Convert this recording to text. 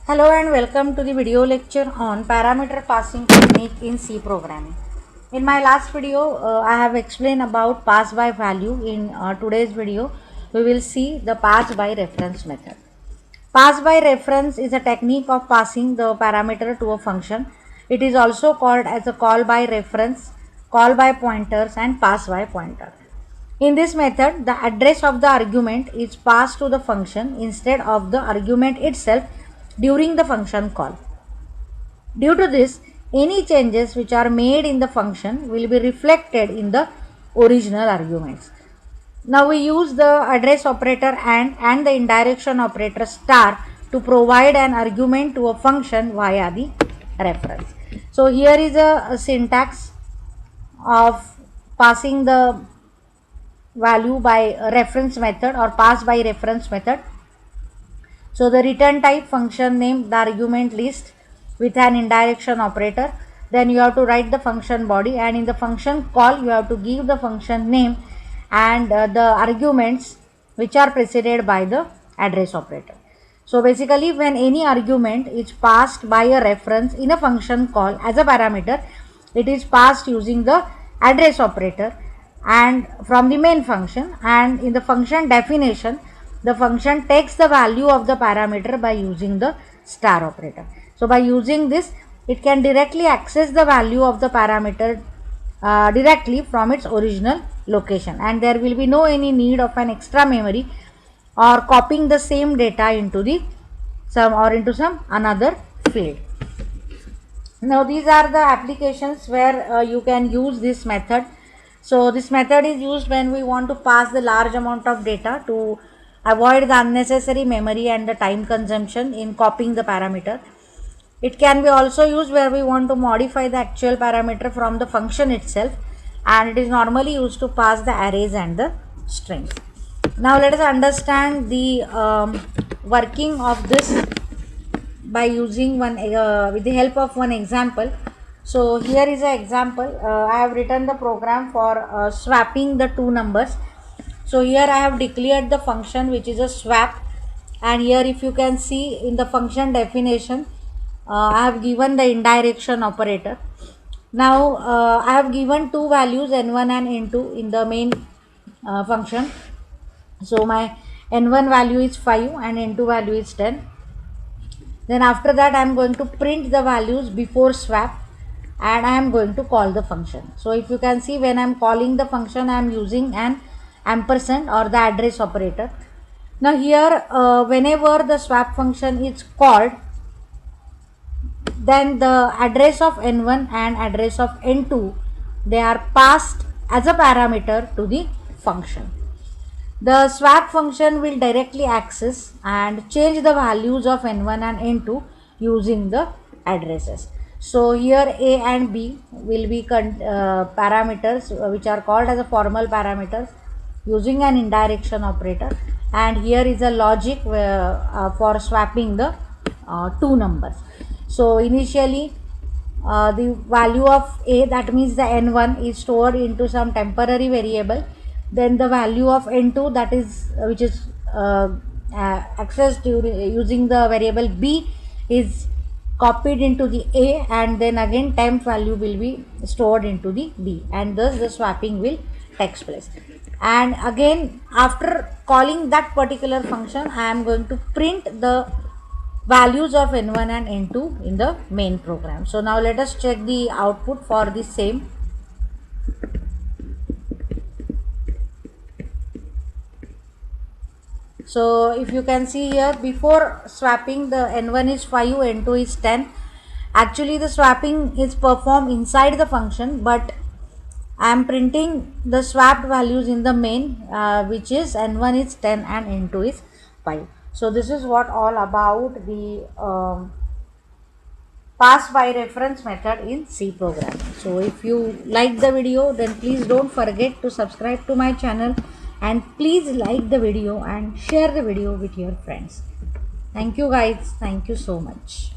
Hello and welcome to the video lecture on parameter passing technique in C programming. In my last video, I have explained about pass by value. In today's video, we will see the pass by reference method. Pass by reference is a technique of passing the parameter to a function. It is also called as a call by reference, call by pointers and pass by pointer. In this method, the address of the argument is passed to the function instead of the argument itself during the function call. Due to this, any changes which are made in the function will be reflected in the original arguments. Now we use the address operator and the indirection operator star to provide an argument to a function via the reference. So here is a syntax of passing the value by reference method or pass by reference method. So the return type function name, the argument list with an indirection operator. Then you have to write the function body, and in the function call you have to give the function name and the arguments which are preceded by the address operator. So basically, when any argument is passed by a reference in a function call as a parameter, it is passed using the address operator and from the main function, and in the function definition the function takes the value of the parameter by using the star operator. So by using this, it can directly access the value of the parameter directly from its original location, and there will be no any need of an extra memory or copying the same data into the some another field. Now these are the applications where you can use this method. So this method is used when we want to pass the large amount of data to avoid the unnecessary memory and the time consumption in copying the parameter. It can be also used where we want to modify the actual parameter from the function itself, and it is normally used to pass the arrays and the strings. Now let us understand the working of this by using one with the help of one example. So here is an example. I have written the program for swapping the two numbers. So here I have declared the function which is a swap, and here if you can see in the function definition, I have given the indirection operator. Now I have given two values n1 and n2 in the main function. So my n1 value is 5 and n2 value is 10. Then after that I am going to print the values before swap, and I am going to call the function. So if you can see, when I am calling the function, I am using an ampersand or the address operator. Now here whenever the swap function is called, then the address of n1 and address of n2, they are passed as a parameter to the function. The swap function will directly access and change the values of n1 and n2 using the addresses. So here a and b will be parameters which are called as a formal parameters using an indirection operator, and here is a logic for swapping the two numbers. So initially the value of a, that means the n1, is stored into some temporary variable. Then the value of n2, that is which is accessed using the variable b, is copied into the a, and then again temp value will be stored into the b, and thus the swapping will takes place. And again after calling that particular function, I am going to print the values of n1 and n2 in the main program. So now let us check the output for the same. So if you can see here, before swapping, the n1 is 5, n2 is 10. Actually the swapping is performed inside the function, but I am printing the swapped values in the main, which is n1 is 10 and n2 is 5. So this is what all about the pass by reference method in C programming. So if you like the video, then please don't forget to subscribe to my channel, and please like the video and share the video with your friends. Thank you guys. Thank you so much.